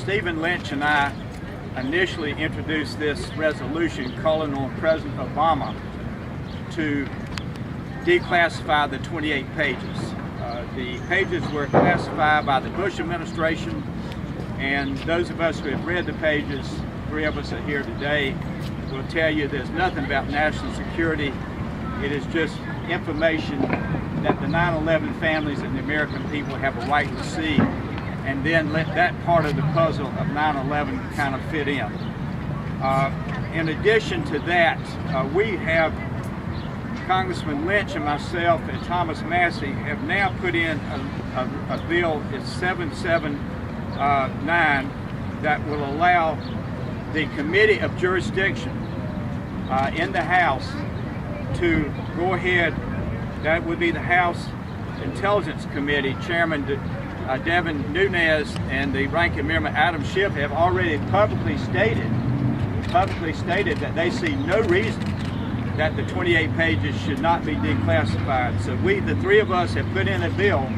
Stephen Lynch and I initially introduced this resolution calling on President Obama to declassify the 28 pages. The pages were classified by the Bush administration, and those of us who have read the pages, 3 of us are here today, will tell you there's nothing about national security. It is just information that the 9/11 families and the American people have a right to see, and then let that part of the puzzle of 9/11 kind of fit in. In addition to that, we have Congressman Lynch and myself and Thomas Massie have now put in a bill, it's 779, that will allow the Committee of Jurisdiction in the House to go ahead. That would be the House Intelligence Committee Chairman Devin Nunes and the ranking member Adam Schiff have already publicly stated that they see no reason that the 28 pages should not be declassified. So we, the 3 of us, have put in a bill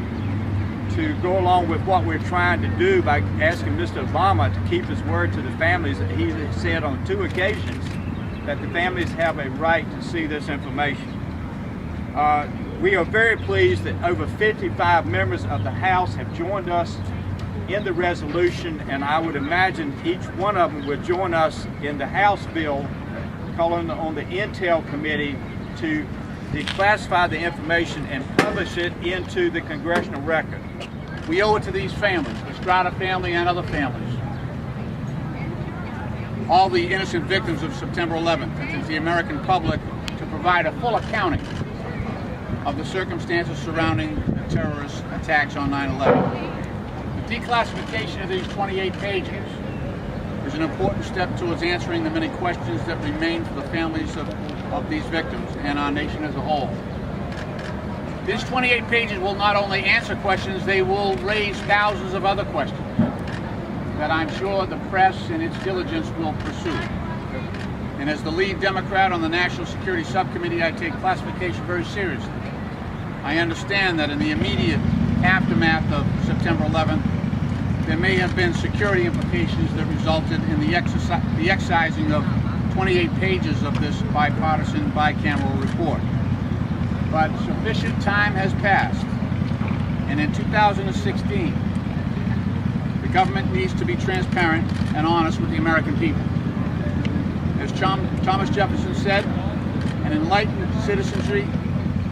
to go along with what we're trying to do by asking Mr. Obama to keep his word to the families that he said on 2 occasions that the families have a right to see this information. We are very pleased that over 55 members of the House have joined us in the resolution, and I would imagine each one of them would join us in the House bill calling on the Intel Committee to declassify the information and publish it into the congressional record. We owe it to these families, the Strada family and other families, all the innocent victims of September 11th, and to the American public, to provide a full accounting of the circumstances surrounding the terrorist attacks on 9/11. The declassification of these 28 pages is an important step towards answering the many questions that remain for the families of these victims and our nation as a whole. These 28 pages will not only answer questions, they will raise thousands of other questions that I'm sure the press in its diligence will pursue. And as the lead Democrat on the National Security Subcommittee, I take classification very seriously. I understand that in the immediate aftermath of September 11th, there may have been security implications that resulted in the excising of 28 pages of this bipartisan, bicameral report. But sufficient time has passed, and in 2016, the government needs to be transparent and honest with the American people. As Thomas Jefferson said, an enlightened citizenry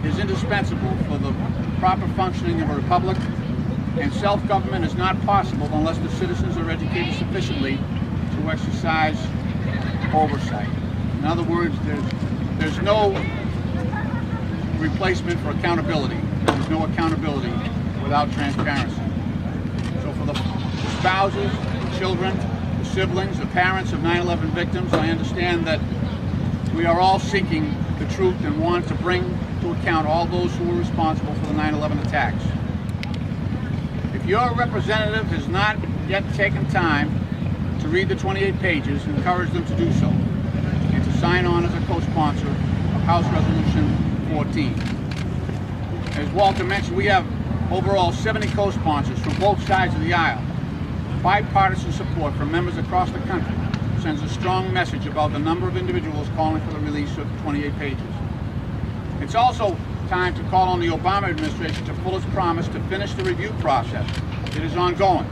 is indispensable for the proper functioning of a republic, and self-government is not possible unless the citizens are educated sufficiently to exercise oversight. In other words, there's no replacement for accountability. There's no accountability without transparency. So for the spouses, the children, the siblings, the parents of 9/11 victims, I understand that we are all seeking the truth and want to bring to account all those who were responsible for the 9/11 attacks. If your representative has not yet taken time to read the 28 pages, encourage them to do so and to sign on as a co-sponsor of House Resolution 14. As Walter mentioned, we have overall 70 co-sponsors from both sides of the aisle. Bipartisan support from members across the country sends a strong message about the number of individuals calling for the release of 28 pages. It's also time to call on the Obama administration to fulfill its promise to finish the review process that is ongoing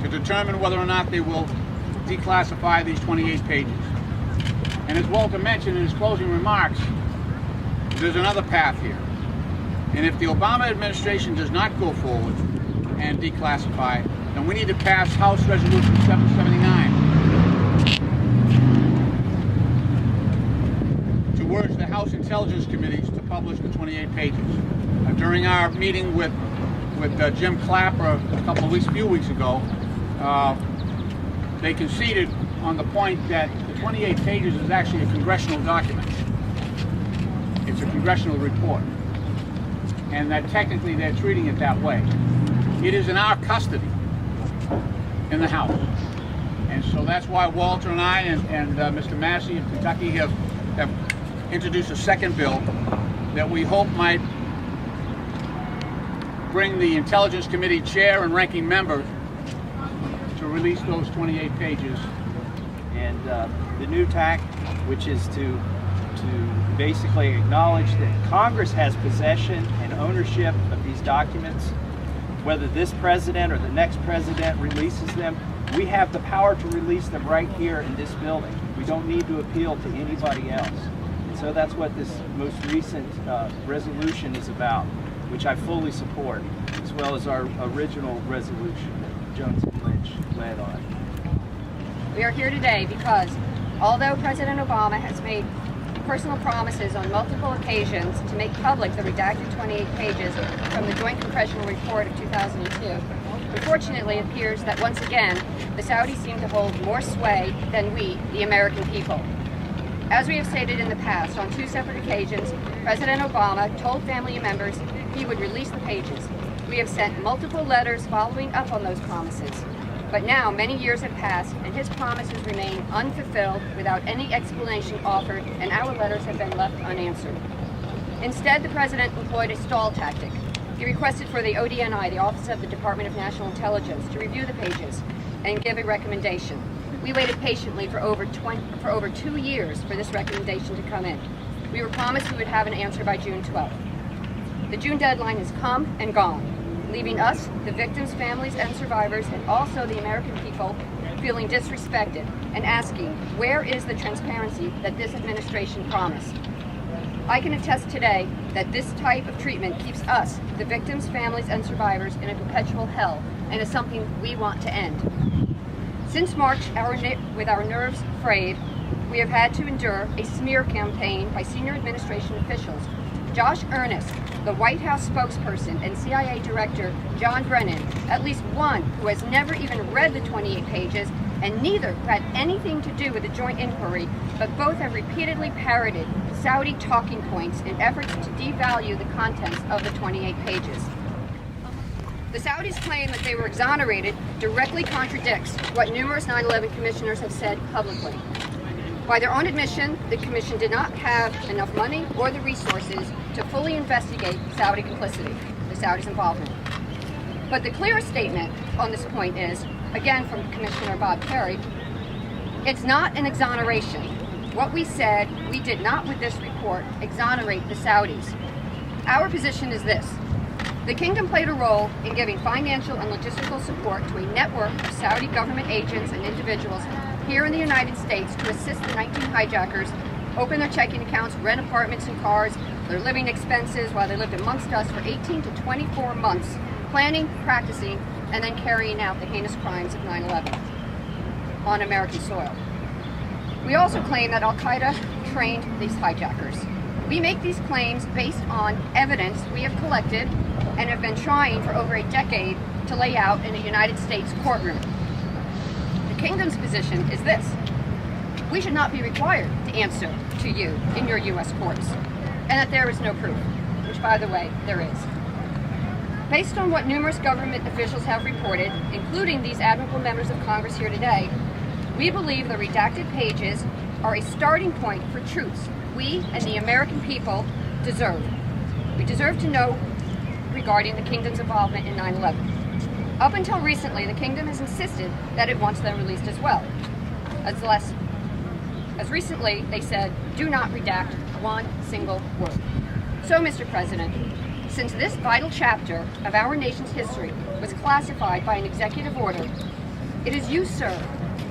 to determine whether or not they will declassify these 28 pages. And as Walter mentioned in his closing remarks, there's another path here. And if the Obama administration does not go forward and declassify, then we need to pass House Resolution 779 to urge the House Intelligence Committees to publish the 28 pages. During our meeting with Jim Clapper a few weeks ago, they conceded on the point that the 28 pages is actually a congressional document. It's a congressional report, and that technically they're treating it that way. It is in our custody in the House, and so that's why Walter and I and Mr. Massie of Kentucky have introduced a second bill that we hope might bring the Intelligence Committee chair and ranking member to release those 28 pages. And the new tack, which is to basically acknowledge that Congress has possession and ownership of these documents. Whether this president or the next president releases them, we have the power to release them right here in this building. We don't need to appeal to anybody else. And so that's what this most recent resolution is about, which I fully support, as well as our original resolution that Jones and Lynch led on. We are here today because although President Obama has made personal promises on multiple occasions to make public the redacted 28 pages from the Joint Congressional Report of 2002, unfortunately it appears that once again the Saudis seem to hold more sway than we, the American people. As we have stated in the past, on 2 separate occasions, President Obama told family members he would release the pages. We have sent multiple letters following up on those promises. But now, many years have passed, and his promises remain unfulfilled without any explanation offered, and our letters have been left unanswered. Instead, the President employed a stall tactic. He requested for the ODNI, the Office of the Department of National Intelligence, to review the pages and give a recommendation. We waited patiently for over 2 years for this recommendation to come in. We were promised we would have an answer by June 12th. The June deadline has come and gone, leaving us, the victims' families and survivors, and also the American people, feeling disrespected and asking, where is the transparency that this administration promised? I can attest today that this type of treatment keeps us, the victims' families and survivors, in a perpetual hell, and is something we want to end. Since March, with our nerves frayed, we have had to endure a smear campaign by senior administration officials. Josh Earnest, the White House spokesperson, and CIA Director John Brennan, at least one who has never even read the 28 pages, and neither who had anything to do with the joint inquiry, but both have repeatedly parroted Saudi talking points in efforts to devalue the contents of the 28 pages. The Saudis' claim that they were exonerated directly contradicts what numerous 9/11 commissioners have said publicly. By their own admission, the commission did not have enough money or the resources to fully investigate Saudi complicity, the Saudis' involvement. But the clearest statement on this point is, again from Commissioner Bob Kerrey, it's not an exoneration. What we said, we did not with this report exonerate the Saudis. Our position is this. The kingdom played a role in giving financial and logistical support to a network of Saudi government agents and individuals here in the United States to assist the 19 hijackers open their checking accounts, rent apartments and cars, their living expenses while they lived amongst us for 18 to 24 months, planning, practicing, and then carrying out the heinous crimes of 9/11 on American soil. We also claim that Al-Qaeda trained these hijackers. We make these claims based on evidence we have collected and have been trying for over a decade to lay out in a United States courtroom. The Kingdom's position is this. We should not be required to answer to you in your U.S. courts, and that there is no proof, which, by the way, there is. Based on what numerous government officials have reported, including these admirable members of Congress here today, we believe the redacted pages are a starting point for truths we and the American people deserve. We deserve to know regarding the Kingdom's involvement in 9/11. Up until recently, the Kingdom has insisted that it wants them released as well. As recently, they said, do not redact one single word. So, Mr. President, since this vital chapter of our nation's history was classified by an executive order, it is you, sir,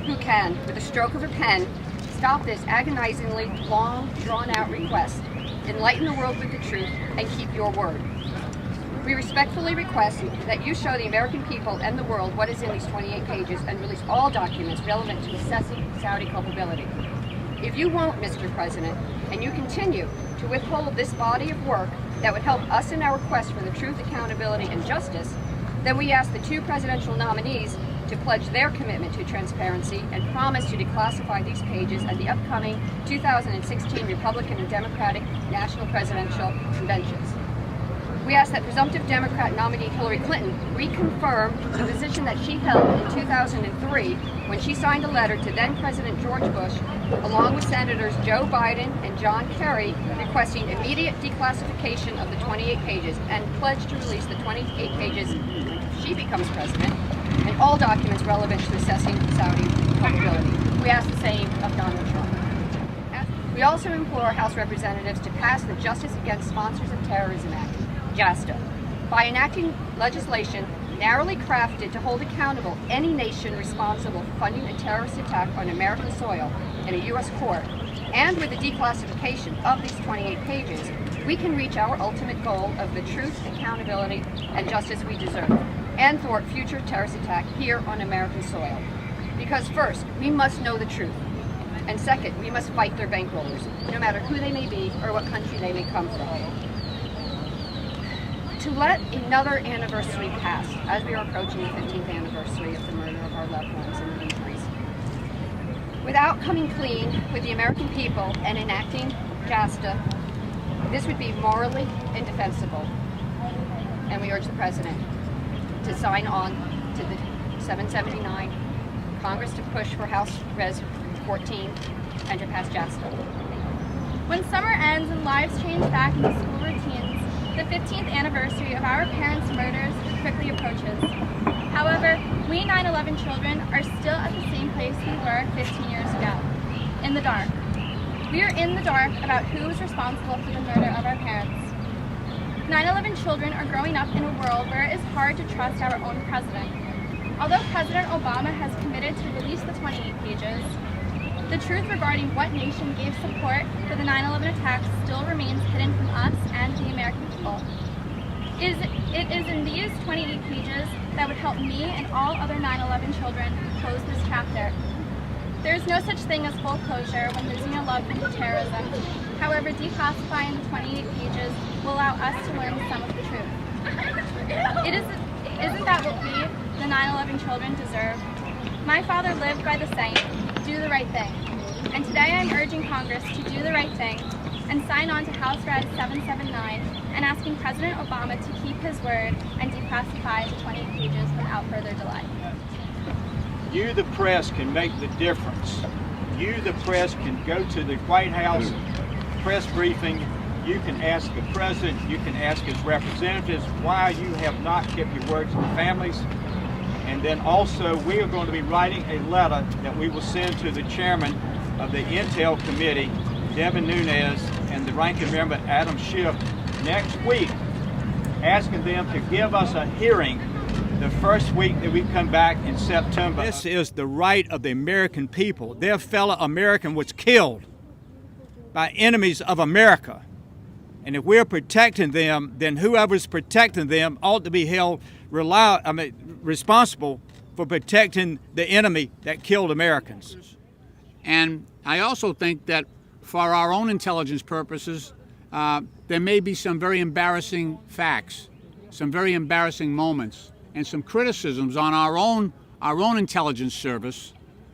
who can, with a stroke of a pen, stop this agonizingly long, drawn-out request, enlighten the world with the truth, and keep your word. We respectfully request that you show the American people and the world what is in these 28 pages and release all documents relevant to assessing Saudi culpability. If you won't, Mr. President, and you continue to withhold this body of work that would help us in our quest for the truth, accountability, and justice, then we ask the 2 presidential nominees to pledge their commitment to transparency and promise to declassify these pages at the upcoming 2016 Republican and Democratic national presidential conventions. We ask that presumptive Democrat nominee Hillary Clinton reconfirm the position that she held in 2003 when she signed a letter to then-President George Bush, along with Senators Joe Biden and John Kerry, requesting immediate declassification of the 28 pages and pledge to release the 28 pages when she becomes president and all documents relevant to assessing Saudi culpability. We ask the same of Donald Trump. We also implore House representatives to pass the Justice Against Sponsors of Terrorism Act, JASTA, by enacting legislation narrowly crafted to hold accountable any nation responsible for funding a terrorist attack on American soil in a U.S. court. And with the declassification of these 28 pages, we can reach our ultimate goal of the truth, accountability, and justice we deserve, and thwart future terrorist attack here on American soil. Because first, we must know the truth. And second, we must fight their bankrollers, no matter who they may be or what country they may come from. To let another anniversary pass, as we are approaching the 15th anniversary of the murder of our loved ones in the Lynch, without coming clean with the American people and enacting JASTA, this would be morally indefensible. And we urge the President to sign on to the 779, Congress to push for House Res 14, and to pass JASTA. When summer ends and lives change back into school routines, the 15th anniversary of our parents' murders quickly approaches. However, we 9/11 children are still at the same place we were 15 years ago, in the dark. We are in the dark about who is responsible for the murder of our parents. 9/11 children are growing up in a world where it is hard to trust our own president. Although President Obama has committed to release the 28 pages, the truth regarding what nation gave support for the 9/11 attacks still remains hidden from us and the American people. It is in these 28 pages that would help me and all other 9/11 children close this chapter. There is no such thing as full closure when losing a loved one to terrorism. However, declassifying the 28 pages will allow us to learn some of the truth. Isn't that what we, the 9/11 children, deserve? My father lived by the saying, do the right thing. And today I am urging Congress to do the right thing and sign on to House Res 779 and asking President Obama to keep his word and declassify the 28 pages without further delay. You, the press, can make the difference. You, the press, can go to the White House press briefing. You can ask the president, you can ask his representatives why you have not kept your word to the families. And then also, we are going to be writing a letter that we will send to the chairman of the Intel Committee, Devin Nunes, and the ranking member, Adam Schiff, next week, asking them to give us a hearing the first week that we come back in September. This is the right of the American people. Their fellow American was killed by enemies of America. And if we're protecting them, then whoever's protecting them ought to be held responsible for protecting the enemy that killed Americans. And I also think that for our own intelligence purposes, there may be some very embarrassing facts, some very embarrassing moments, and some criticisms on our own intelligence service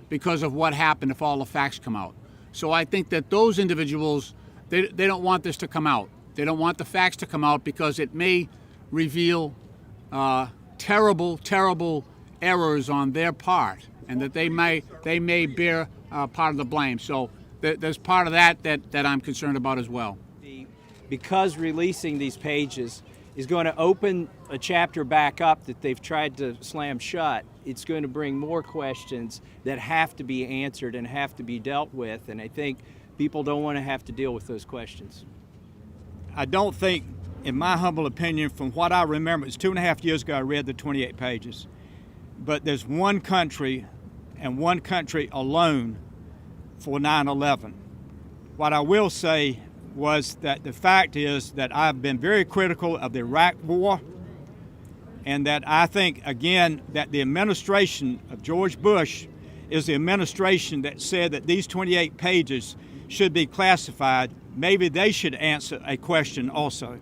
because of what happened if all the facts come out. So I think that those individuals, they don't want this to come out. They don't want the facts to come out because it may reveal terrible, terrible errors on their part, and that they may bear part of the blame. So there's part of that I'm concerned about as well. Because releasing these pages is going to open a chapter back up that they've tried to slam shut, it's going to bring more questions that have to be answered and have to be dealt with, and I think people don't want to have to deal with those questions. I don't think, in my humble opinion, from what I remember, it's 2.5 years ago I read the 28 pages, but there's one country and one country alone for 9/11. What I will say was that the fact is that I've been very critical of the Iraq War, and that I think, again, that the administration of George Bush is the administration that said that these 28 pages should be classified. Maybe they should answer a question also.